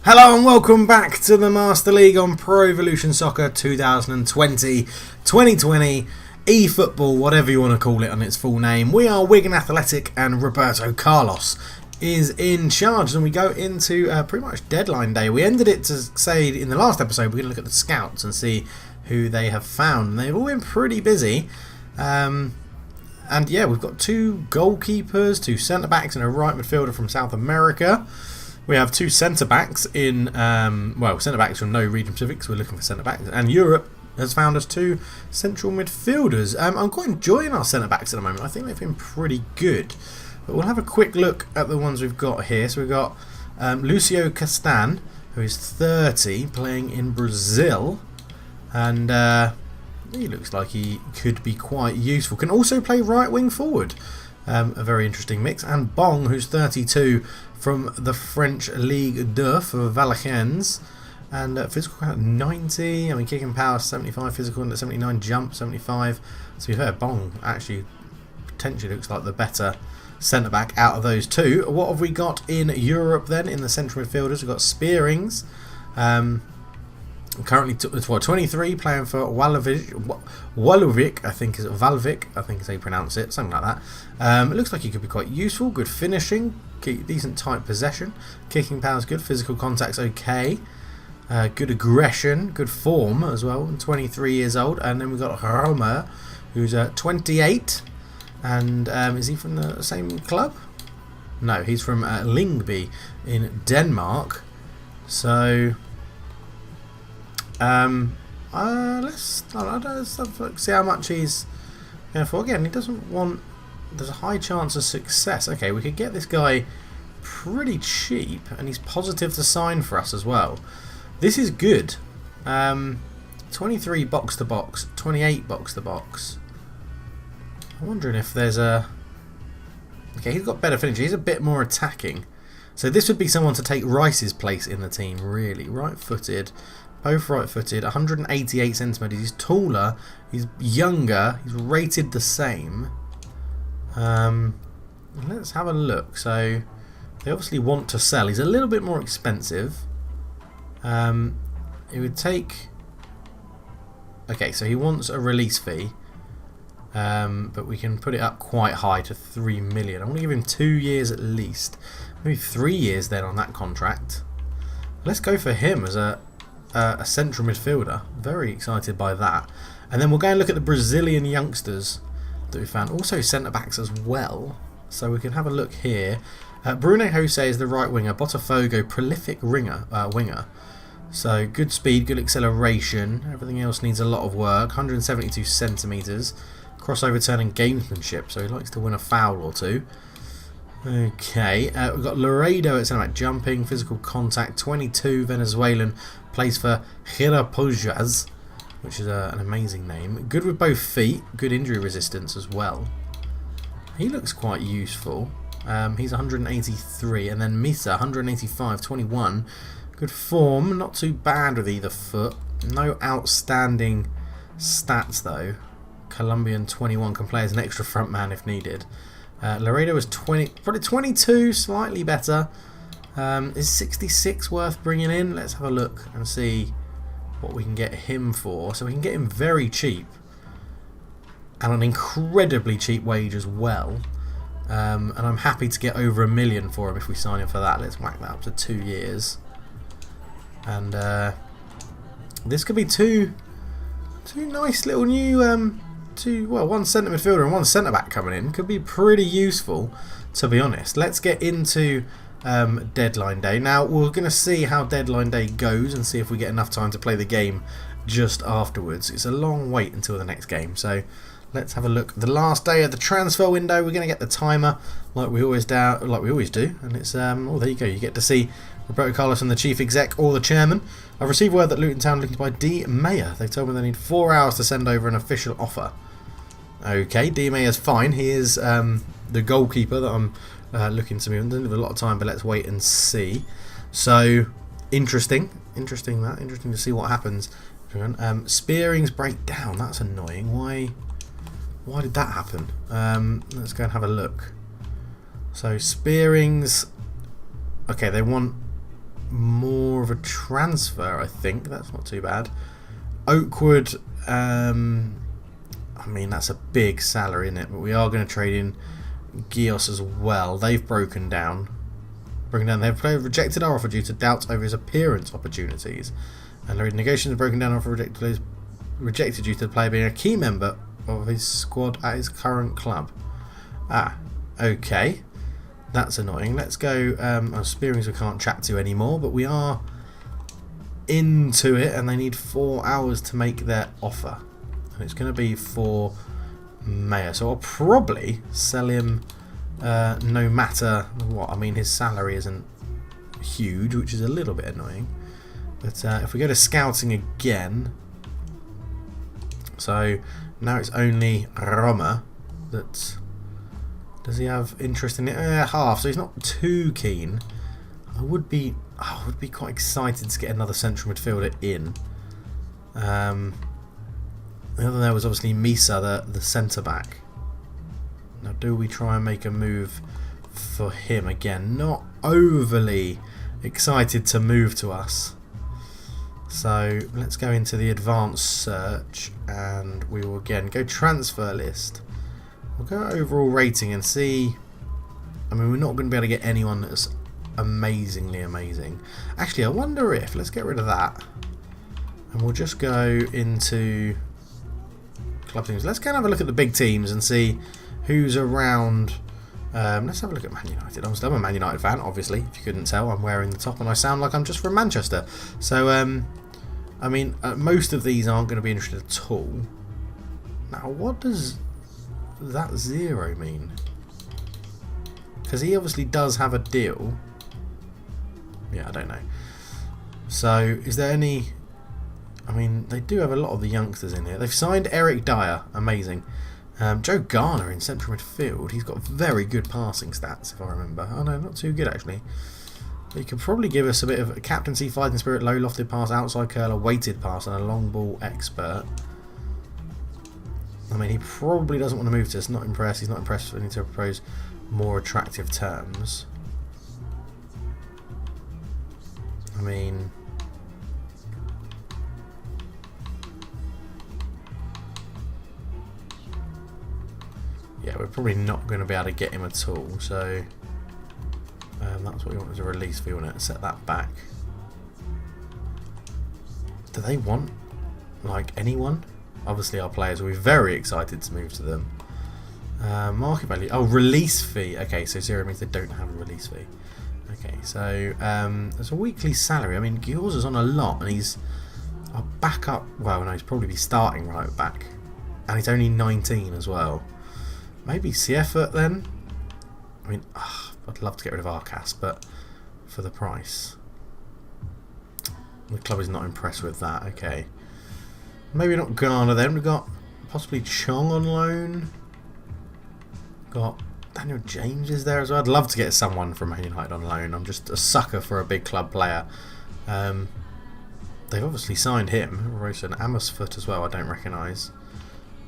Hello and welcome back to the Master League on Pro Evolution Soccer 2020, 2020, eFootball, whatever you want to call it on its full name. We are Wigan Athletic and Roberto Carlos is in charge, and we go into pretty much deadline day. We ended it to say in the last episode we're going to look at the scouts and see who they have found. And they've all been pretty busy. And yeah, we've got two goalkeepers, two centre-backs and a right midfielder from South America. We have two centre-backs in, centre-backs from no region Pacific, so we're looking for centre-backs. And Europe has found us two central midfielders. I'm quite enjoying our centre-backs at the moment. I think they've been pretty good. But we'll have a quick look at the ones we've got here. So we've got Lucio Castan, who is 30, playing in Brazil. And he looks like he could be quite useful. Can also play right wing forward. A very interesting mix. And Bong, who's 32, from the French Ligue 2 for Valenciennes, and physical count 90. I mean, kicking power 75, physical 79, jump 75. So you've heard Bong actually potentially looks like the better centre back out of those two. What have we got in Europe then in the central midfielders? We've got Spearings. Currently 23, playing for Wallowick, I think is Valvik, I think is how you pronounce it, something like that. It looks like he could be quite useful. Good finishing, decent tight possession, kicking power's good, physical contact's okay, good aggression, good form as well. 23 years old, and then we've got Roma, who's 28, and is he from the same club? No, he's from Lyngby in Denmark. So. Let's see how much he's going for. Again, he doesn't want. There's a high chance of success. Okay, we could get this guy pretty cheap, and he's positive to sign for us as well. This is good. 23 box to box, 28 box to box. I'm wondering if there's a. Okay, he's got better finishing. He's a bit more attacking. So this would be someone to take Rice's place in the team. Really, right-footed. Both right-footed, 188 centimetres. He's taller, he's younger, he's rated the same. Let's have a look. So they obviously want to sell. He's a little bit more expensive. It would take. Okay, so he wants a release fee, but we can put it up quite high to 3 million. I'm going to give him 2 years at least, maybe 3 years then on that contract. Let's go for him as a central midfielder. Very excited by that. And then we'll go and look at the Brazilian youngsters that we found. Also centre-backs as well. So we can have a look here. Bruno Jose is the right winger. Botafogo, prolific winger. So good speed, good acceleration. Everything else needs a lot of work. 172 centimetres. Crossover turn and gamesmanship. So he likes to win a foul or two. Okay, we've got Laredo at centre-back, jumping, physical contact, 22, Venezuelan, plays for Girapojas, which is an amazing name. Good with both feet, good injury resistance as well. He looks quite useful. He's 183, and then Misa, 185, 21. Good form, not too bad with either foot. No outstanding stats though. Colombian 21, can play as an extra front man if needed. Laredo is 20, probably 22, slightly better. Is 66 worth bringing in? Let's have a look and see what we can get him for. So we can get him very cheap, and an incredibly cheap wage as well. And I'm happy to get over $1 million for him if we sign him for that. Let's whack that up to 2 years. And this could be two nice little new one centre midfielder and one centre back coming in. Could be pretty useful, to be honest. Let's get into deadline day. Now we're going to see how deadline day goes and see if we get enough time to play the game just afterwards. It's a long wait until the next game, so let's have a look. The last day of the transfer window, we're going to get the timer like we always do, and it's oh, there you go. You get to see Roberto Carlos and the chief exec or the chairman. I've received word that Luton Town are looking to buy D. Mayer. They've told me they need 4 hours to send over an official offer. Okay, D. Mayer's fine. He is the goalkeeper that I'm looking to move. Doesn't have a lot of time, but let's wait and see. So interesting to see what happens. Spearings break down. That's annoying. Why did that happen? Let's go and have a look. So Spearings. Okay, they want more of a transfer, I think. That's not too bad. Oakwood, I mean, that's a big salary, isn't it? But we are going to trade in Gios as well. They've broken down. They've rejected our offer due to doubts over his appearance opportunities. And the negotiations have broken down our offer rejected due to the player being a key member of his squad at his current club. Ah, okay. That's annoying. Let's go. Spearings we can't chat to anymore, but we are into it, and they need 4 hours to make their offer. And it's going to be for Mayor. So I'll probably sell him no matter what. I mean, his salary isn't huge, which is a little bit annoying. But if we go to scouting again, so now it's only Roma that... Does he have interest in it? Half, so he's not too keen. I would be quite excited to get another central midfielder in. The other there was obviously Misa, the centre back. Now, do we try and make a move for him again? Not overly excited to move to us. So let's go into the advanced search, and we will again go transfer list. We'll go overall rating and see. I mean, we're not going to be able to get anyone that's amazingly amazing. Actually, I wonder if, let's get rid of that, and we'll just go into club teams. Let's go and have a look at the big teams and see who's around. Let's have a look at Man United. I'm a Man United fan, obviously. If you couldn't tell, I'm wearing the top and I sound like I'm just from Manchester. So, I mean, most of these aren't going to be interested at all. Now, what does that 0 mean? Because he obviously does have a deal. Yeah, I don't know. So, is there any... I mean, they do have a lot of the youngsters in here. They've signed Eric Dyer. Amazing. Joe Garner in central midfield. He's got very good passing stats, if I remember. Oh, no, not too good, actually. But he could probably give us a bit of a captaincy, fighting spirit, low lofted pass, outside curler, weighted pass, and a long ball expert. I mean, he probably doesn't want to move to us. Not impressed. He's not impressed. We need to propose more attractive terms. I mean... yeah, we're probably not going to be able to get him at all. So that's what we want as a release fee. We want to set that back. Do they want, like, anyone? Obviously our players will be very excited to move to them. Market value. Oh, release fee. Okay, so 0 means they don't have a release fee. Okay, so there's a weekly salary. I mean, yours is on a lot, and he's a backup. Well, no, he's probably be starting right back, and he's only 19 as well. Maybe Seifert then. I mean, I'd love to get rid of Arcas, but for the price, the club is not impressed with that. Okay. Maybe not Garner then. We've got possibly Chong on loan. Got Daniel James is there as well. I'd love to get someone from Man United on loan. I'm just a sucker for a big club player. They've obviously signed him. Rosen Amersfoot as well. I don't recognise.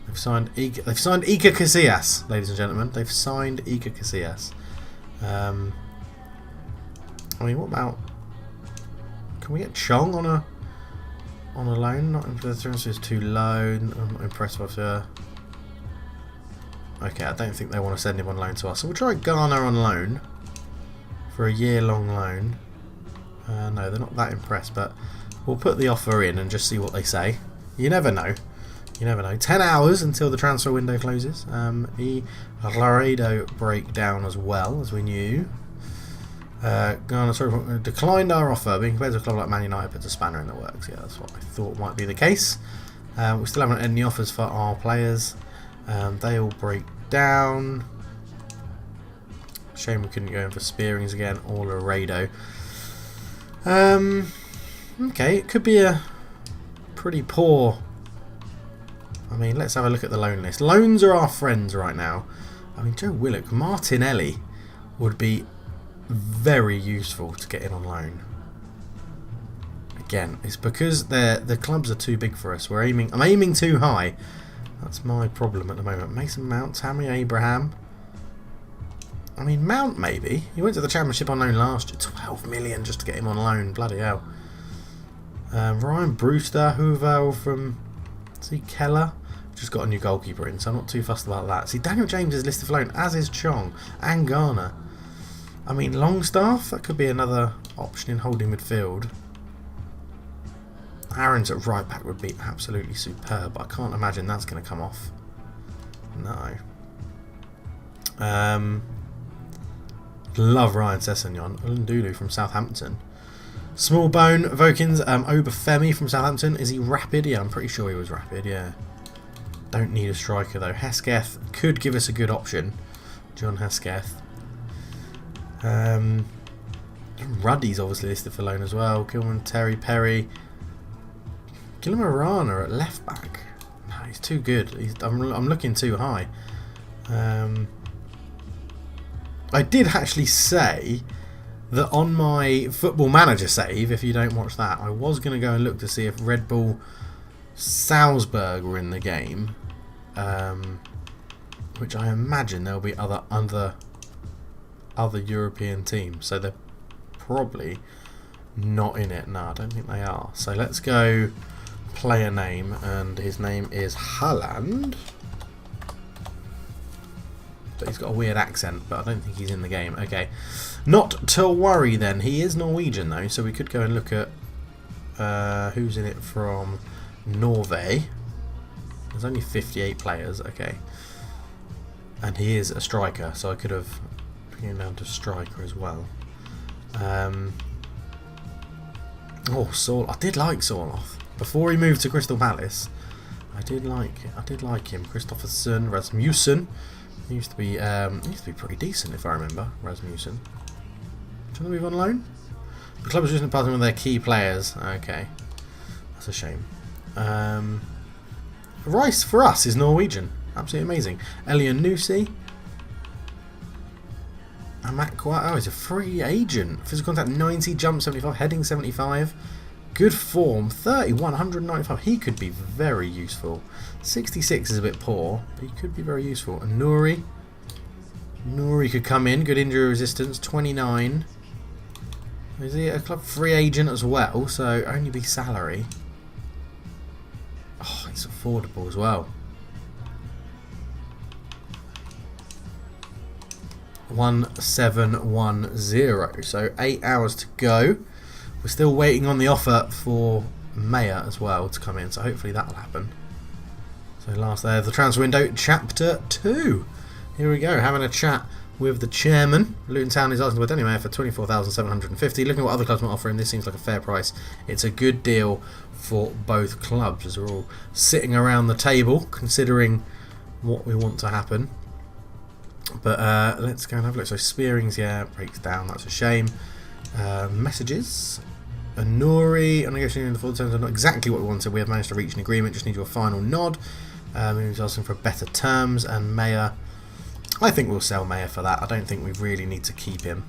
They've signed Iker Casillas, ladies and gentlemen. They've signed Iker Casillas. I mean, what about? Can we get Chong on a loan? Not the transfer is too low. I'm not impressed with her. Okay, I don't think they want to send him on loan to us. So we'll try Garner on loan for a year-long loan. No, they're not that impressed, but we'll put the offer in and just see what they say. You never know. You never know. 10 hours until the transfer window closes. Laredo breakdown as well, as we knew. Garner declined our offer, being compared to a club like Man United, puts a spanner in the works. Yeah, that's what I thought might be the case. We still haven't had any offers for our players. They all break down. Shame we couldn't go in for Spearings again or Laredo. Okay, it could be a pretty poor... I mean, let's have a look at the loan list. Loans are our friends right now. I mean, Joe Willock, Martinelli would be very useful to get in on loan. Again, it's because the clubs are too big for us. I'm aiming too high. That's my problem at the moment. Mason Mount, Tammy Abraham. I mean, Mount maybe. He went to the Championship on loan last year. 12 million just to get him on loan. Bloody hell. Ryan Brewster, Hoover from... See, Keller? Just got a new goalkeeper in, so I'm not too fussed about that. See, Daniel James is listed for loan, as is Chong and Garner. I mean, Longstaff, that could be another option in holding midfield. Aaron's at right back would be absolutely superb. I can't imagine that's going to come off. No. Love Ryan Sessegnon. Ulundulu from Southampton. Smallbone, Vokins, Obafemi from Southampton. Is he rapid? Yeah, I'm pretty sure he was rapid, yeah. Don't need a striker though. Hesketh could give us a good option. John Hesketh. Ruddy's obviously listed for loan as well. Gilman, Terry, Perry. Gilmarana at left back. No, he's too good. I'm looking too high. I did actually say that on my Football Manager save, if you don't watch that, I was going to go and look to see if Red Bull Salzburg were in the game, which I imagine there'll be other European teams, so they're probably not in it. No, I don't think they are. So let's go player name, and his name is Haaland. But he's got a weird accent, but I don't think he's in the game. Okay, not to worry then. He is Norwegian though, so we could go and look at who's in it from Norway. There's only 58 players, okay. And he is a striker, so I could have bring him down to striker as well. Oh, Saul. I did like Sorloth. Before he moved to Crystal Palace, I did like him. Kristoffersson, Rasmussen. He used to be pretty decent if I remember. Rasmussen. Do you want to move on loan? The club is using part of their key players. Okay. That's a shame. Rice for us is Norwegian. Absolutely amazing. Elian Nusi. And Matt Quiet. Oh, he's a free agent. Physical contact 90, jump 75, heading 75. Good form 31, 195. He could be very useful. 66 is a bit poor, but he could be very useful. And Nuri could come in. Good injury resistance 29. Is he a club free agent as well? So only be salary. Oh, it's affordable as well. 1710. So 8 hours to go. We're still waiting on the offer for Mayer as well to come in, so hopefully that'll happen. So last there, the transfer window, chapter 2. Here we go, having a chat with the chairman. Luton Town is asking for Danny Mayer for 24,750. Looking at what other clubs might offer him, this seems like a fair price. It's a good deal for both clubs as we're all sitting around the table considering what we want to happen. But let's go and have a look. So Spearings, yeah, breaks down. That's a shame. Messages. Anuri, I'm negotiating the full terms are not exactly what we wanted. We have managed to reach an agreement. Just need your final nod. He was asking for better terms. And Mayer, I think we'll sell Mayer for that. I don't think we really need to keep him.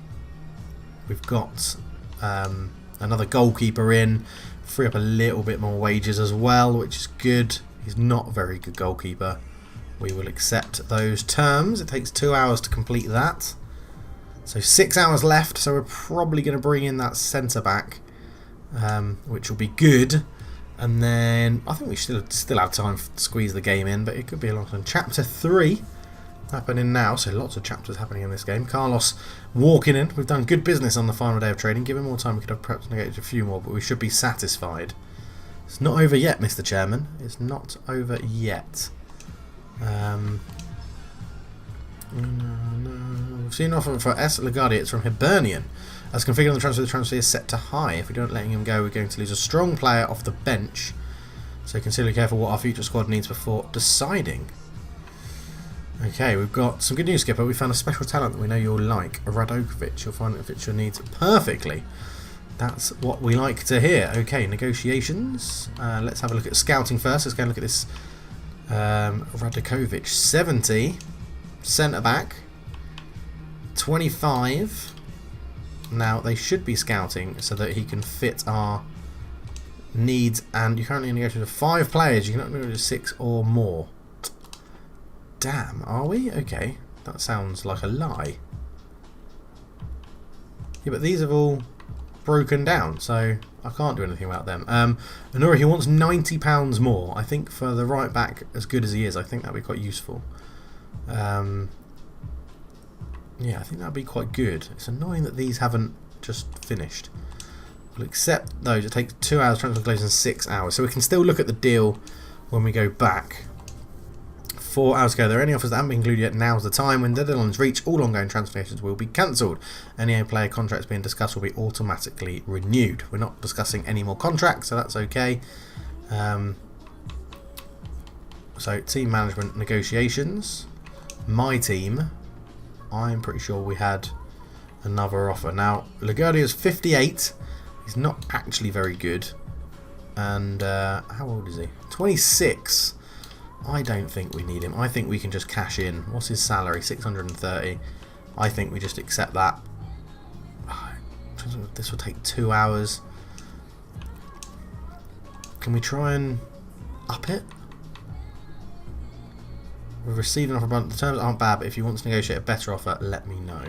We've got another goalkeeper in. Free up a little bit more wages as well, which is good. He's not a very good goalkeeper. We will accept those terms. It takes 2 hours to complete that. So 6 hours left. So we're probably going to bring in that centre back, which will be good. And then I think we still have time to squeeze the game in, but it could be a long time. Chapter 3 happening now. So lots of chapters happening in this game. Carlos walking in. We've done good business on the final day of trading. Given more time, we could have perhaps negotiated a few more, but we should be satisfied. It's not over yet, Mr. Chairman. It's not over yet. We've seen an offer for S. Lagarde. It's from Hibernian. As configured on the transfer is set to high. If we don't let him go, we're going to lose a strong player off the bench. So consider careful what our future squad needs before deciding. Okay, we've got some good news, Skipper. We found a special talent that we know you'll like. Radokovic. You'll find it fits your needs perfectly. That's what we like to hear. Okay, negotiations. Let's have a look at scouting first. Let's go and look at this. Radokovic, 70. Centre back. 25. Now, they should be scouting so that he can fit our needs. And you currently negotiate with 5 players. You cannot negotiate with 6 or more. Damn, are we? Okay, that sounds like a lie. Yeah, but these have all... broken down, so I can't do anything about them. Anura, he wants £90 more. I think for the right back, as good as he is, I think that'd be quite useful. Yeah, I think that'd be quite good. It's annoying that these haven't just finished. We'll accept those. It takes 2 hours, transfer close in 6 hours. So we can still look at the deal when we go back. 4 hours ago, there are any offers that haven't been included yet. Now's the time. When deadlines reach, all ongoing transactions will be cancelled. Any player contracts being discussed will be automatically renewed. We're not discussing any more contracts, so that's okay. So team management negotiations. My team, I'm pretty sure we had another offer. Now, LaGuardia's 58. He's not actually very good. And how old is he? 26. I don't think we need him. I think we can just cash in. What's his salary? 630. I think we just accept that. This will take 2 hours. Can we try and up it? We've received an offer. The terms aren't bad, but if you want to negotiate a better offer, let me know.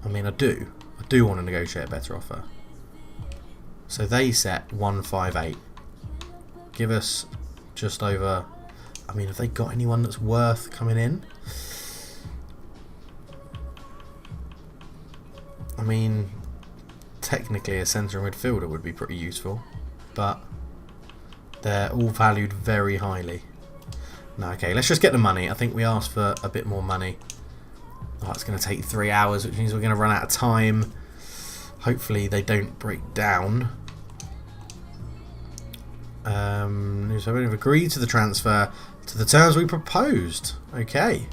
I mean, I do. I do want to negotiate a better offer. So they set 158. Give us just over. I mean, have they got anyone that's worth coming in? I mean, technically a centre midfielder would be pretty useful, but they're all valued very highly. No, okay, let's just get the money. I think we asked for a bit more money. Oh, it's going to take 3 hours, which means we're going to run out of time. Hopefully they don't break down. So we've agreed to the transfer to the terms we proposed. Okay.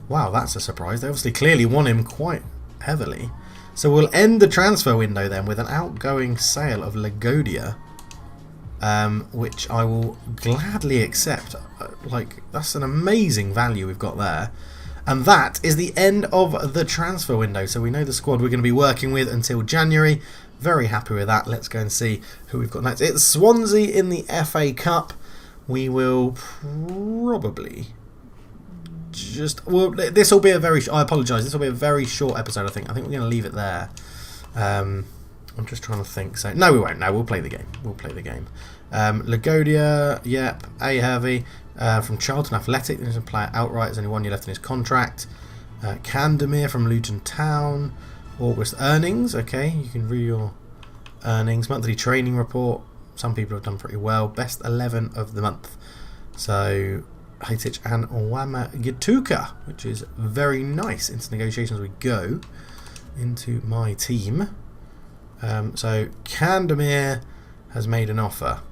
Wow, that's a surprise. They obviously clearly want him quite heavily. So we'll end the transfer window then with an outgoing sale of Lagodia, which I will gladly accept. Like, that's an amazing value we've got there. And that is the end of the transfer window. So we know the squad we're going to be working with until January. Very happy with that. Let's go and see who we've got next. It's Swansea in the FA Cup. We will probably just... Well, this will be a very... I apologise. This will be a very short episode, I think. I think we're going to leave it there. I'm just trying to think. So no, we won't. No, we'll play the game. We'll play the game. Lagodia, yep. A Hervey from Charlton Athletic. There's a player outright. There's only 1 year left in his contract. Candemir from Luton Town. August earnings. Okay, you can view your earnings. Monthly training report. Some people have done pretty well. Best 11 of the month. So Haitich and Owama Gituka, which is very nice. Into negotiations we go. Into my team. So Candemir has made an offer,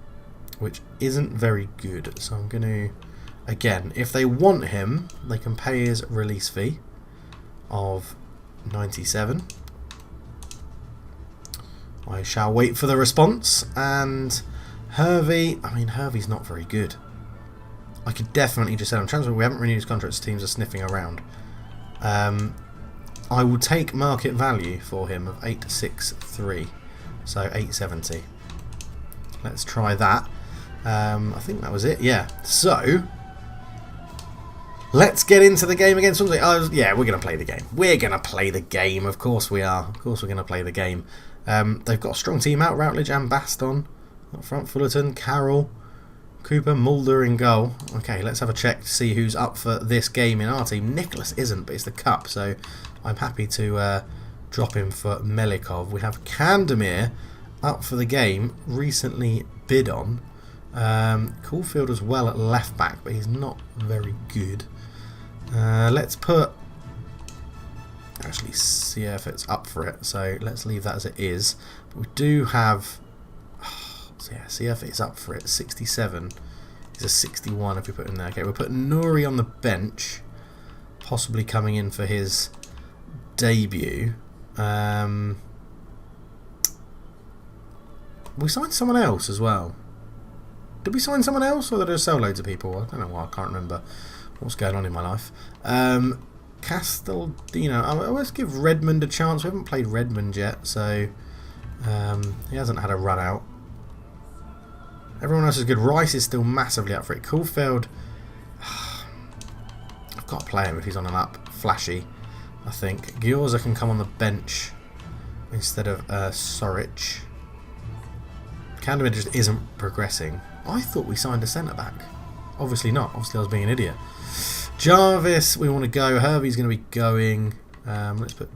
which isn't very good. So I'm going to, again, if they want him, they can pay his release fee of 97. I shall wait for the response. And Hervey, I mean, Hervey's not very good. I could definitely just sell him transfer. We haven't renewed his contract, so teams are sniffing around. I will take market value for him of 863, so 870. Let's try that. I think that was it. Yeah. So let's get into the game against Swansea. Yeah, we're going to play the game. We're going to play the game. Of course we are. Of course we're going to play the game. They've got a strong team out. Routledge and Baston up front. Fullerton, Carroll, Cooper, Mulder in goal. Okay, let's have a check to see who's up for this game in our team. Nicholas isn't, but it's the cup, so I'm happy to drop him for Melikov. We have Candemir up for the game, recently bid on. Caulfield as well at left back, but he's not very good. Let's put... Actually, see if it's up for it, so let's leave that as it is. But we do have... So yeah, see if it's up for it. 67. He's a 61 if we put him there. Okay, we're putting Nouri on the bench, possibly coming in for his debut. We signed someone else as well. Did we sign someone else, or did I just sell loads of people? I don't know why. I can't remember what's going on in my life. Castellino. Let's give Redmond a chance. We haven't played Redmond yet, so he hasn't had a run out. Everyone else is good. Rice is still massively up for it. Caulfield, I've got to play him if he's on an up. Flashy, I think. Gyorza can come on the bench. instead of Sorich. Canterbury just isn't progressing. I thought we signed a centre-back. Obviously not. Obviously I was being an idiot. Jarvis, we want to go. Hervey's going to be going. Let's put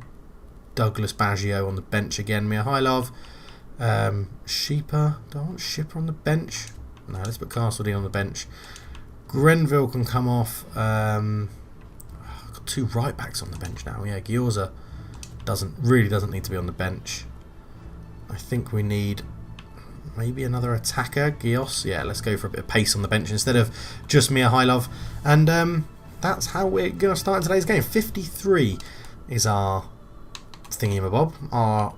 Douglas Baggio on the bench again. Mihailov. Sheeper. Do I want Shipper on the bench? No, let's put Castledine on the bench. Grenville can come off. I've got 2 right backs on the bench now. Yeah, Gyorza really doesn't need to be on the bench. I think we need maybe another attacker. Gios. Yeah, let's go for a bit of pace on the bench instead of just Mihailov. And that's how we're going to start today's game. 53 is our thingy-mabob. Our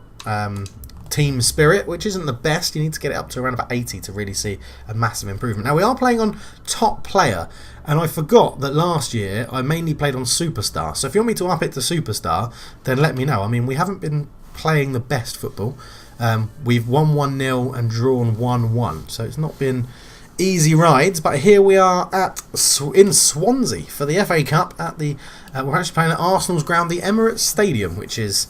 team spirit, which isn't the best. You need to get it up to around about 80 to really see a massive improvement. Now, we are playing on top player, and I forgot that last year I mainly played on superstar. So if you want me to up it to superstar, then let me know. I mean, we haven't been playing the best football. We've won 1-0 and drawn 1-1, so it's not been easy rides. But here we are in Swansea for the FA Cup at the we're actually playing at Arsenal's ground, the Emirates Stadium, which is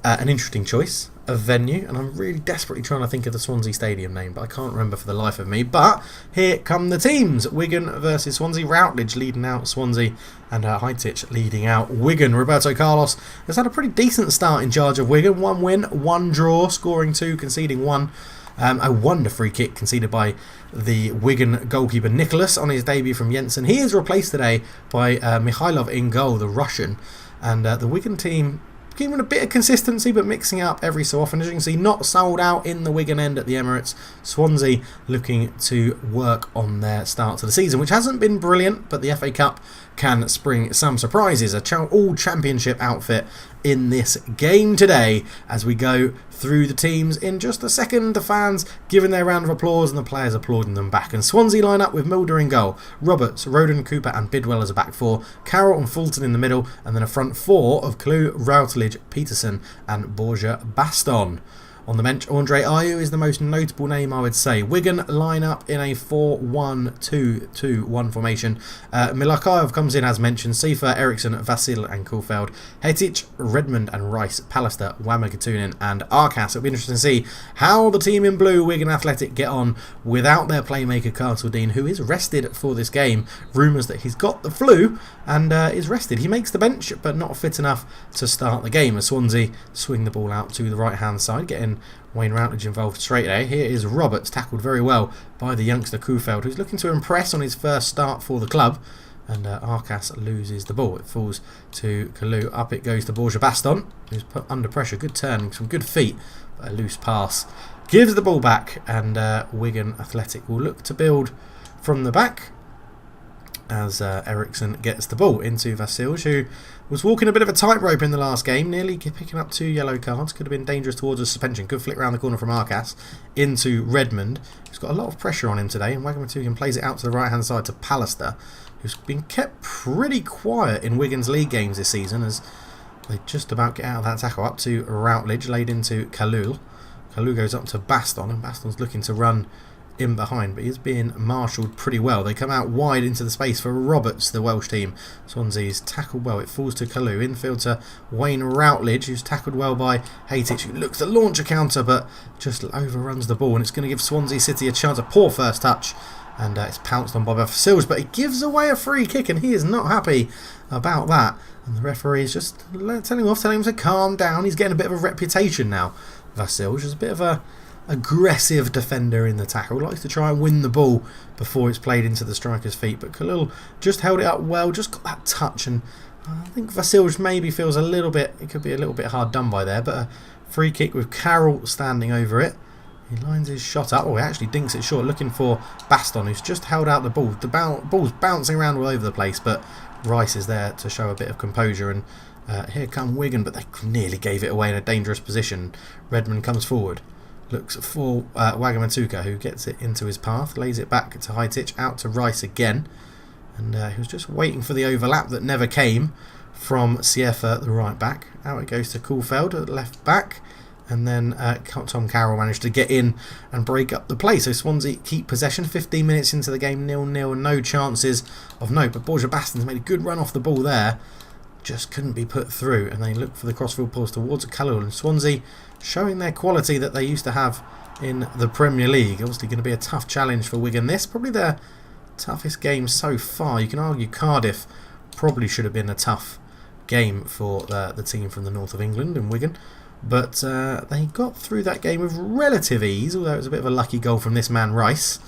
an interesting choice of venue, and I'm really desperately trying to think of the Swansea Stadium name, but I can't remember for the life of me. But here come the teams. Wigan versus Swansea. Routledge leading out Swansea, and Heitich leading out Wigan. Roberto Carlos has had a pretty decent start in charge of Wigan. 1 win, 1 draw, scoring 2, conceding 1. A wonder free kick conceded by the Wigan goalkeeper Nicholas on his debut from Jensen. He is replaced today by Mikhailov in goal, the Russian, and the Wigan team giving a bit of consistency but mixing it up every so often. As you can see, not sold out in the Wigan end at the Emirates. Swansea looking to work on their start to the season, which hasn't been brilliant, but the FA Cup can spring some surprises. All championship outfit in this game today as we go through the teams in just a second. The fans giving their round of applause and the players applauding them back. And Swansea line up with Mulder in goal, Roberts, Roden, Cooper and Bidwell as a back 4, Carroll and Fulton in the middle, and then a front 4 of Klou, Routledge, Peterson and Borja Baston. On the bench, Andre Ayew is the most notable name, I would say. Wigan line up in a 4-1-2-2-1 formation. Milakaev comes in as mentioned. Seifer, Eriksson, Vasil and Kuhlfeld. Hetic, Redmond and Rice, Pallister, Wamagatunin and Arcas. It'll be interesting to see how the team in blue, Wigan Athletic, get on without their playmaker Castledine, who is rested for this game. Rumours that he's got the flu and is rested. He makes the bench but not fit enough to start the game as Swansea swing the ball out to the right hand side, getting Wayne Routledge involved straight away. Here is Roberts, tackled very well by the youngster Kuhlfeld, who's looking to impress on his first start for the club. And Arcas loses the ball. It falls to Kalou. Up it goes to Borja Baston, who's put under pressure. Good turn, some good feet, but a loose pass. Gives the ball back, and Wigan Athletic will look to build from the back as Eriksson gets the ball into Vasil, who was walking a bit of a tightrope in the last game, nearly picking up 2 yellow cards. Could have been dangerous towards a suspension. Good flick round the corner from Arcas into Redmond, who's got a lot of pressure on him today, and Wagner plays it out to the right hand side to Pallister, who's been kept pretty quiet in Wigan's league games this season as they just about get out of that tackle. Up to Routledge, laid into Kalou. Kalou goes up to Baston, and Baston's looking to run in behind, but he's being marshalled pretty well. They come out wide into the space for Roberts, the Welsh team. Swansea's tackled well. It falls to Kalou. Infield to Wayne Routledge, who's tackled well by Heitich, who looks to launch a counter but just overruns the ball, and it's going to give Swansea City a chance. A poor first touch, and it's pounced on by Vassils, but he gives away a free kick, and he is not happy about that. And the referee is just telling him to calm down. He's getting a bit of a reputation now, Vassils, is a bit of a aggressive defender in the tackle, likes to try and win the ball before it's played into the striker's feet, but Khalil just held it up well, just got that touch, and I think Vasil maybe feels a little bit, it could be a little bit hard done by there, but a free kick with Carroll standing over it. He lines his shot up, he actually dinks it short, looking for Baston, who's just held out the ball. The ball's bouncing around all over the place, but Rice is there to show a bit of composure, and here come Wigan, but they nearly gave it away in a dangerous position. Redmond comes forward, looks for Wagamatuka, who gets it into his path, lays it back to Heitich, out to Rice again, and he was just waiting for the overlap that never came from Siefa, the right back. Out it goes to Kuhlfeld at the left back, and then Tom Carroll managed to get in and break up the play. So Swansea keep possession. 15 minutes into the game, 0-0, no chances of note, but Borja Baston's made a good run off the ball there. just couldn't be put through, and they look for the crossfield balls towards Kalul, and Swansea showing their quality that they used to have in the Premier League. Obviously going to be a tough challenge for Wigan. This probably their toughest game so far. You can argue Cardiff probably should have been a tough game for the team from the north of England and Wigan, but they got through that game with relative ease, although it was a bit of a lucky goal from this man Rice.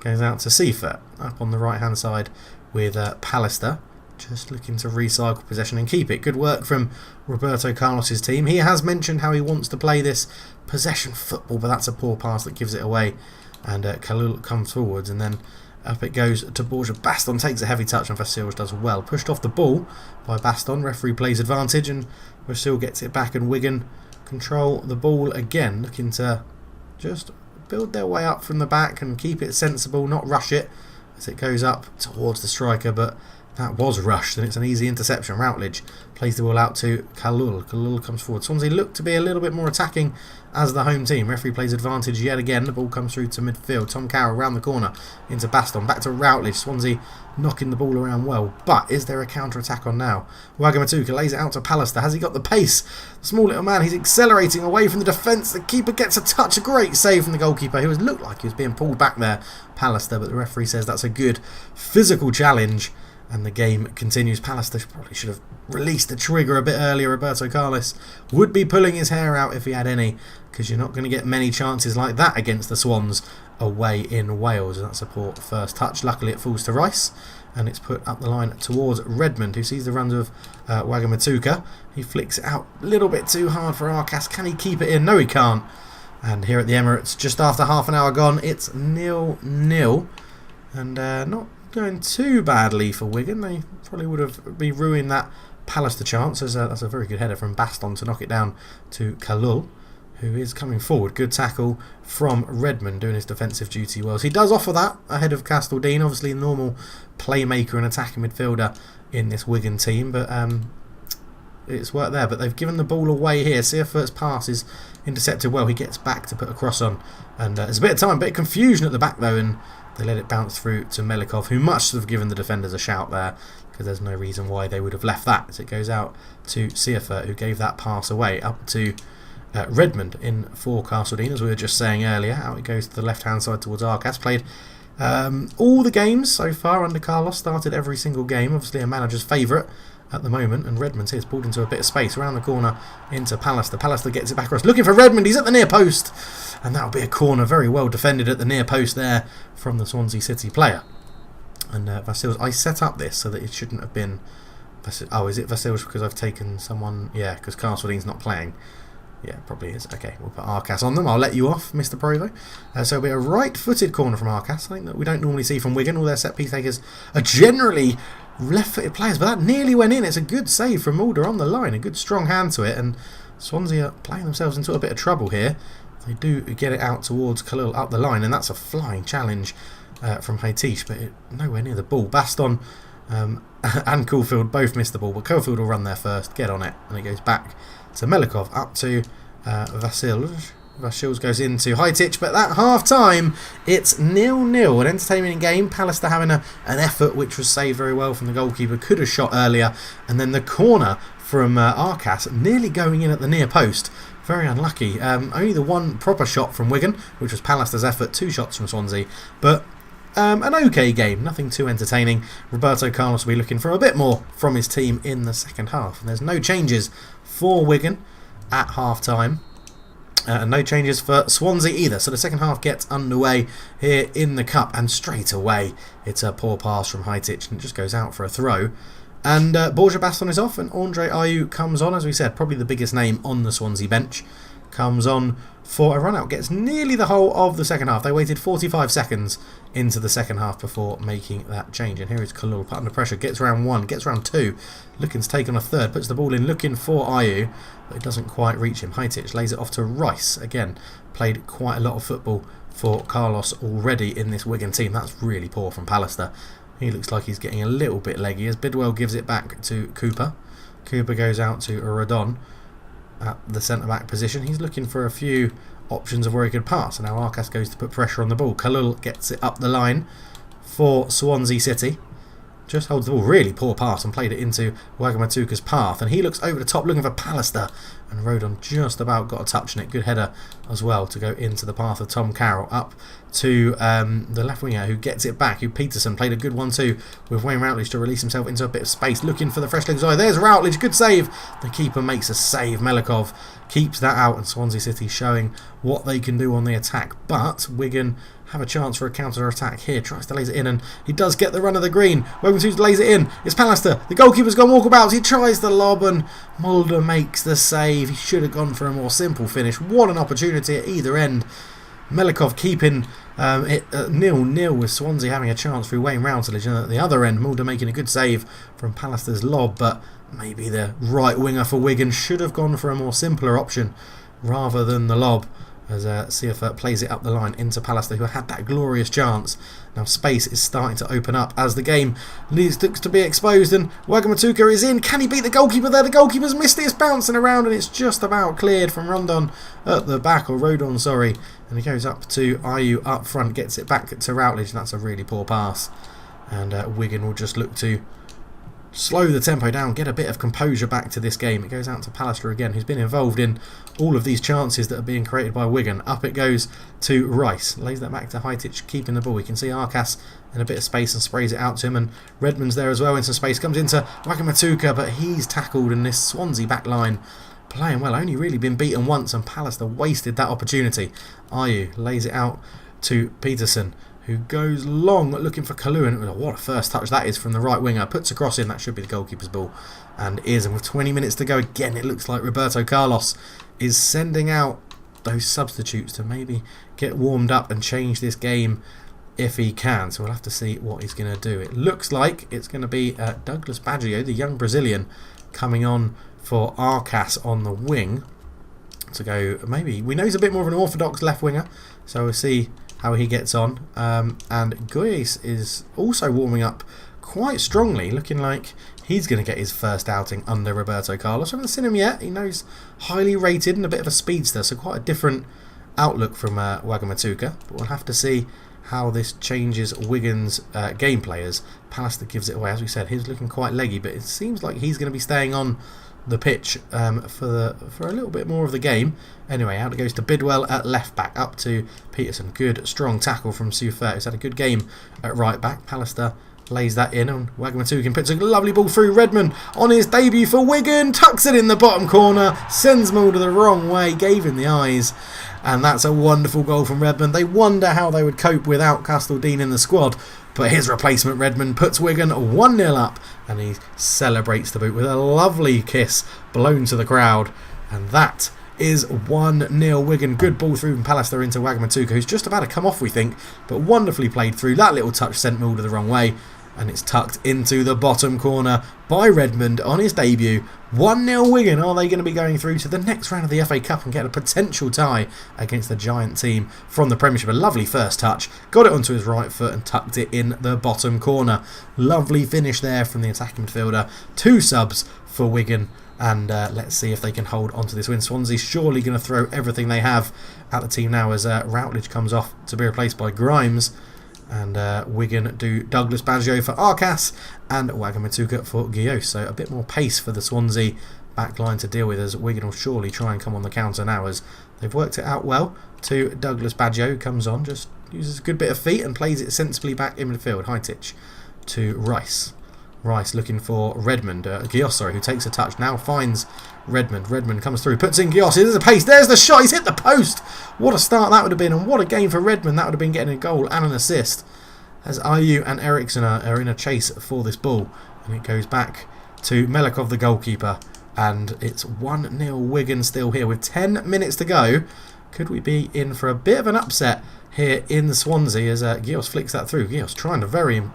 Goes out to Seifert up on the right hand side with Pallister, just looking to recycle possession and keep it. Good work from Roberto Carlos' team. He has mentioned how he wants to play this possession football, but that's a poor pass that gives it away, and Kalul comes forwards, and then up it goes to Borja. Baston takes a heavy touch, and Vassils does well. Pushed off the ball by Baston. Referee plays advantage, and Vassils gets it back, and Wigan control the ball again, looking to just build their way up from the back and keep it sensible, not rush it as it goes up towards the striker, but that was rushed, and it's an easy interception. Routledge plays the ball out to Kalul. Kalul comes forward. Swansea look to be a little bit more attacking as the home team. Referee plays advantage yet again. The ball comes through to midfield. Tom Carroll around the corner into Baston. Back to Routledge. Swansea knocking the ball around well. But is there a counter-attack on now? Wagamatuka lays it out to Pallister. Has he got the pace? The small little man, he's accelerating away from the defence. The keeper gets a touch. A great save from the goalkeeper, who looked like he was being pulled back there, Pallister. But the referee says that's a good physical challenge, and the game continues. Pallister probably should have released the trigger a bit earlier. Roberto Carlos would be pulling his hair out if he had any, because you're not going to get many chances like that against the Swans away in Wales. That's a poor first touch. Luckily it falls to Rice, and it's put up the line towards Redmond, who sees the runs of Wagamatuka. He flicks it out a little bit too hard for Arcas. Can he keep it in? No, he can't. And here at the Emirates, just after half an hour gone, it's 0-0, and not going too badly for Wigan. They probably would have been ruining that Pallister chance, as that's a very good header from Baston to knock it down to Kalul, who is coming forward. Good tackle from Redmond, doing his defensive duty well. So he does offer that ahead of Castledine, obviously a normal playmaker and attacking midfielder in this Wigan team, but it's worked there. But they've given the ball away here. Seiffert's pass is intercepted well. He gets back to put a cross on, and there's a bit of time, a bit of confusion at the back though, and they let it bounce through to Melikov, who must have given the defenders a shout there, because there's no reason why they would have left that, as it goes out to Seifert, who gave that pass away up to Redmond in for Castledine, as we were just saying earlier. Out it goes to the left-hand side towards Arcas. Played all the games so far under Carlos, started every single game, obviously a manager's favourite at the moment, and Redmond's here, pulled into a bit of space around the corner into Pallister. Pallister gets it back across, looking for Redmond. He's at the near post, and that'll be a corner, very well defended at the near post there from the Swansea City player. And Vassils, I set up this so that it shouldn't have been Vassils. Oh, is it Vassils because I've taken someone? Yeah, because Castledean's not playing. Yeah, probably is. Okay, we'll put Arcas on them. I'll let you off, Mr. Provo. So it'll be a right-footed corner from Arcas, something that we don't normally see from Wigan. All their set-piece takers are generally left-footed players, but that nearly went in. It's a good save from Mulder on the line, a good strong hand to it, and Swansea are playing themselves into a bit of trouble here. They do get it out towards Kalul up the line, and that's a flying challenge from Haitish, but nowhere near the ball. Baston and Caulfield both missed the ball, but Caulfield will run there first, get on it, and it goes back to Melikov, up to Vassils. Vassils goes into Haitish, but at half-time, it's 0-0. An entertaining game. Pallister having an effort, which was saved very well from the goalkeeper. Could have shot earlier. And then the corner from Arcas, nearly going in at the near post. Very unlucky. Only the one proper shot from Wigan, which was Pallister's effort. 2 shots from Swansea. But an okay game. Nothing too entertaining. Roberto Carlos will be looking for a bit more from his team in the second half. And there's no changes for Wigan at half-time. And no changes for Swansea either. So the second half gets underway here in the Cup. And straight away, it's a poor pass from Haitish, and it just goes out for a throw. And Borja Baston is off, and Andre Ayew comes on, as we said, probably the biggest name on the Swansea bench. Comes on for a run-out. Gets nearly the whole of the second half. They waited 45 seconds into the second half before making that change. And here is Kalul, put under pressure. Gets round 1, gets round 2. Looking to take on a third. Puts the ball in, looking for Ayew, but it doesn't quite reach him. Haitish lays it off to Rice. Again, played quite a lot of football for Carlos already in this Wigan team. That's really poor from Pallister. He looks like he's getting a little bit leggy as Bidwell gives it back to Cooper. Cooper goes out to Rodon at the centre-back position. He's looking for a few options of where he could pass. And now Arcas goes to put pressure on the ball. Kalul gets it up the line for Swansea City. just holds the ball. Really poor pass and played it into Wagamatuka's path. And he looks over the top looking for Pallister. And Rodon just about got a touch on it. Good header as well to go into the path of Tom Carroll. Up to the left winger who gets it back. Who Peterson played a good one too with Wayne Routledge to release himself into a bit of space. Looking for the fresh legs eye. There's Routledge. Good save. The keeper makes a save. Melikov keeps that out. And Swansea City showing what they can do on the attack. But Wigan have a chance for a counter-attack here. Tries to laze it in and he does get the run of the green. Wogan lays it in. It's Pallister. The goalkeeper's gone walkabouts. He tries the lob and Mulder makes the save. He should have gone for a more simple finish. What an opportunity at either end. Melikov keeping it 0-0 with Swansea having a chance through Wayne Routledge. And at the other end, Mulder making a good save from Pallister's lob. But maybe the right winger for Wigan should have gone for a more simpler option rather than the lob. As Seifert plays it up the line into Pallister, who had that glorious chance. Now space is starting to open up as the game looks to be exposed, and Wagamatuka is in. Can he beat the goalkeeper there? The goalkeeper's missed it. It's bouncing around and it's just about cleared from Rodon at the back, or Rodon, sorry. And he goes up to Ayew up front, gets it back to Routledge, and that's a really poor pass. And Wigan will just look to slow the tempo down, get a bit of composure back to this game. It goes out to Pallister again, who's been involved in all of these chances that are being created by Wigan. Up it goes to Rice. Lays that back to Heitich, keeping the ball. We can see Arcas in a bit of space and sprays it out to him. And Redmond's there as well in some space. Comes into Wagamatuka, but he's tackled in this Swansea back line. Playing well, only really been beaten once, and Pallister wasted that opportunity. Ayew lays it out to Peterson, who goes long looking for Kalu. What a first touch that is from the right winger. Puts a cross in. That should be the goalkeeper's ball. And is. And with 20 minutes to go, again, it looks like Roberto Carlos is sending out those substitutes to maybe get warmed up and change this game if he can. So we'll have to see what he's going to do. It looks like it's going to be Douglas Baggio, the young Brazilian, coming on for Arcas on the wing to go. Maybe we know he's a bit more of an orthodox left winger, so we'll see how he gets on. And Goyes is also warming up quite strongly, looking like he's going to get his first outing under Roberto Carlos. I haven't seen him yet. He knows highly rated and a bit of a speedster, so quite a different outlook from Wagamatuka. But we'll have to see how this changes Wigan's gameplay as Pallister gives it away. As we said, he's looking quite leggy, but it seems like he's going to be staying on the pitch for a little bit more of the game. Anyway, out it goes to Bidwell at left back, up to Peterson. Good strong tackle from Seifert, who's had a good game at right back. Pallister lays that in, and Wagamatuka puts a lovely ball through. Redmond on his debut for Wigan, tucks it in the bottom corner, sends Mulder the wrong way, gave him the eyes, and that's a wonderful goal from Redmond. They wonder how they would cope without Castledine in the squad, but his replacement Redmond puts Wigan 1-0 up, and he celebrates the boot with a lovely kiss blown to the crowd, and that is 1-0 Wigan. Good ball through from Pallister into Wagamatuka, who's just about to come off, we think, but wonderfully played through. That little touch sent Mulder the wrong way, and it's tucked into the bottom corner by Redmond on his debut. 1-0 Wigan. Are they going to be going through to the next round of the FA Cup and get a potential tie against the giant team from the Premiership? A lovely first touch. Got it onto his right foot and tucked it in the bottom corner. Lovely finish there from the attacking midfielder. 2 subs for Wigan. And let's see if they can hold on to this win. Swansea surely going to throw everything they have at the team now as Routledge comes off to be replaced by Grimes. And Wigan do Douglas Baggio for Arcas and Wagamatuka for Guillaume. So a bit more pace for the Swansea backline to deal with, as Wigan will surely try and come on the counter now, as they've worked it out well to Douglas Baggio, who comes on, just uses a good bit of feet and plays it sensibly back in midfield. Heitich to Rice. Rice looking for Redmond. Gios, sorry, who takes a touch, now finds Redmond. Redmond comes through, puts in Gios. There's a pace. There's the shot. He's hit the post. What a start that would have been, and what a game for Redmond. That would have been getting a goal and an assist, as Ayew and Eriksson are in a chase for this ball. And it goes back to Melikov, the goalkeeper. And it's 1-0 Wigan still here with 10 minutes to go. Could we be in for a bit of an upset here in Swansea as Gios flicks that through? Gios trying to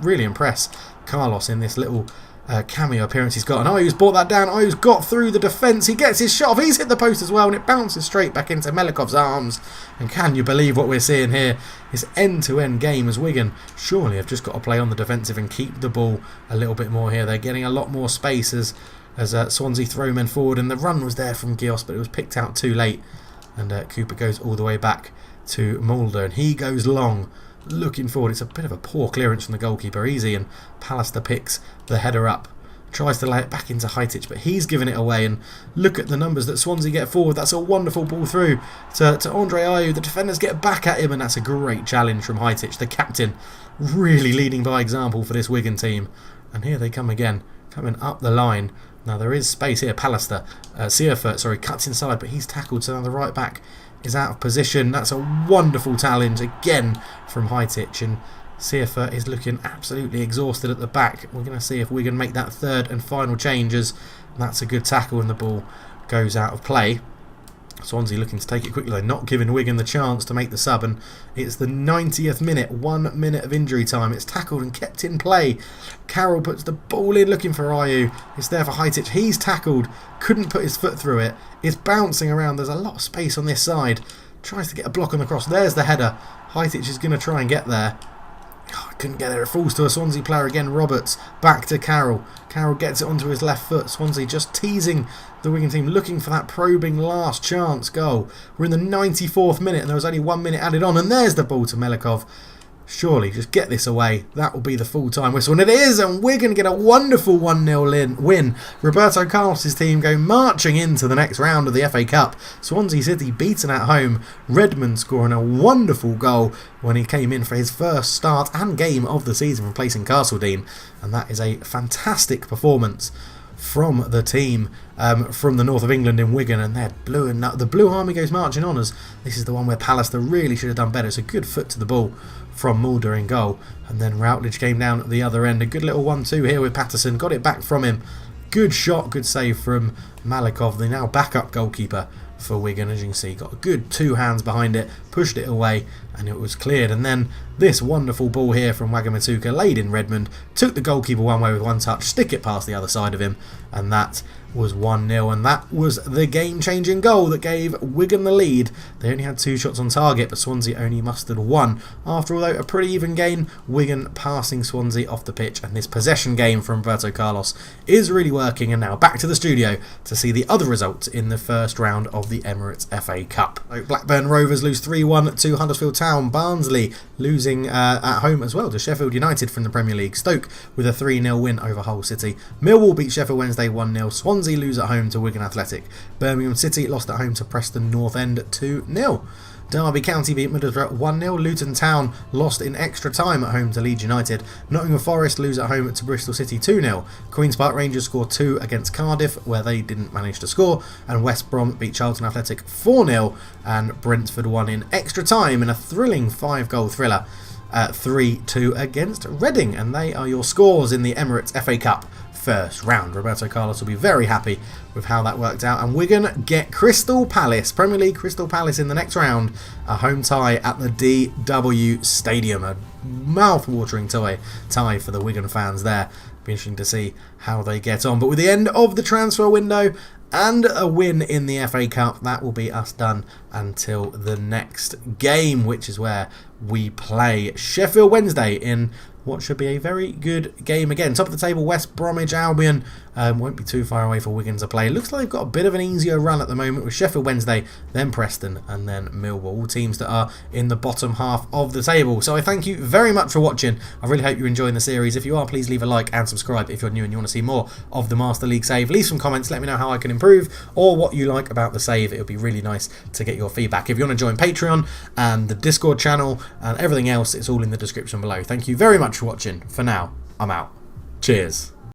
really impress Carlos in this little cameo appearance he's got. And Ayew's brought that down. Ayew's got through the defence. He gets his shot off. He's hit the post as well, and it bounces straight back into Melikov's arms. And can you believe what we're seeing here? This end-to-end game as Wigan surely have just got to play on the defensive and keep the ball a little bit more here. They're getting a lot more space as Swansea throw men forward, and the run was there from Gios, but it was picked out too late. And Cooper goes all the way back to Mulder, and he goes long looking forward. It's a bit of a poor clearance from the goalkeeper. Easy, and Pallister picks the header up. Tries to lay it back into Heitich, but he's given it away. And look at the numbers that Swansea get forward. That's a wonderful ball through to Andre Ayew. The defenders get back at him, and that's a great challenge from Heitich, the captain, really leading by example for this Wigan team. And here they come again, coming up the line. Now there is space here. Pallister, Seifert, cuts inside, but he's tackled. So now the right back is out of position. That's a wonderful challenge again from Heitich, and Seifert is looking absolutely exhausted at the back. We're going to see if we can make that third and final change, as that's a good tackle and the ball goes out of play. Swansea looking to take it quickly. They're not giving Wigan the chance to make the sub, and it's the 90th minute, 1 minute of injury time. It's tackled and kept in play. Carroll puts the ball in looking for Ayew. It's there for Heitich. He's tackled, couldn't put his foot through it. It's bouncing around. There's a lot of space on this side. Tries to get a block on the cross. There's the header. Heitich is going to try and get there. Oh, couldn't get there. It falls to a Swansea player again. Roberts back to Carroll. Carroll gets it onto his left foot. Swansea just teasing the Wigan team, looking for that probing last chance goal. We're in the 94th minute and there was only 1 minute added on, and there's the ball to Melikov. Surely, just get this away. That will be the full-time whistle. And it is, and we're going to get a wonderful 1-0 win. Roberto Carlos' team go marching into the next round of the FA Cup. Swansea City beaten at home. Redmond scoring a wonderful goal when he came in for his first start and game of the season, replacing Castledean. And that is a fantastic performance from the team from the north of England in Wigan, and they're blue, and the Blue Army goes marching on, as this is the one where Pallister really should have done better. It's a good foot to the ball from Mulder in goal, and then Routledge came down at the other end. A good little 1-2 here with Patterson, got it back from him. Good shot, good save from Malikov, the now backup goalkeeper for Wigan. As you can see, got a good 2 hands behind it, pushed it away, and it was cleared. And then this wonderful ball here from Wagamatuka, laid in Redmond, took the goalkeeper one way with one touch, stick it past the other side of him, and that was 1-0, and that was the game-changing goal that gave Wigan the lead. They only had 2 shots on target, but Swansea only mustered 1. After all, though, a pretty even game, Wigan passing Swansea off the pitch, and this possession game from Roberto Carlos is really working. And now back to the studio to see the other results in the first round of the Emirates FA Cup. Blackburn Rovers lose 3-1 to Huddersfield Town. Barnsley losing at home as well to Sheffield United from the Premier League. Stoke with a 3-0 win over Hull City. Millwall beat Sheffield Wednesday 1-0. Swansea lose at home to Wigan Athletic. Birmingham City lost at home to Preston North End 2-0. Derby County beat Middlesbrough 1-0. Luton Town lost in extra time at home to Leeds United. Nottingham Forest lose at home to Bristol City 2-0. Queen's Park Rangers score 2 against Cardiff, where they didn't manage to score. And West Brom beat Charlton Athletic 4-0. And Brentford won in extra time in a thrilling 5-goal thriller. 3-2 against Reading. And they are your scores in the Emirates FA Cup first round. Roberto Carlos will be very happy with how that worked out, and Wigan get Crystal Palace, Premier League Crystal Palace in the next round, a home tie at the DW Stadium. A mouth-watering tie for the Wigan fans there. Be interesting to see how they get on, but with the end of the transfer window and a win in the FA Cup, that will be us done until the next game, which is where we play Sheffield Wednesday in what should be a very good game again. Top of the table, West Bromwich Albion won't be too far away for Wigan to play. Looks like they've got a bit of an easier run at the moment with Sheffield Wednesday, then Preston, and then Millwall. All teams that are in the bottom half of the table. So I thank you very much for watching. I really hope you're enjoying the series. If you are, please leave a like and subscribe if you're new and you want to see more of the Master League save. Leave some comments, let me know how I can improve or what you like about the save. It would be really nice to get your feedback. If you want to join Patreon and the Discord channel and everything else, it's all in the description below. Thank you very much for watching. For now, I'm out. Cheers.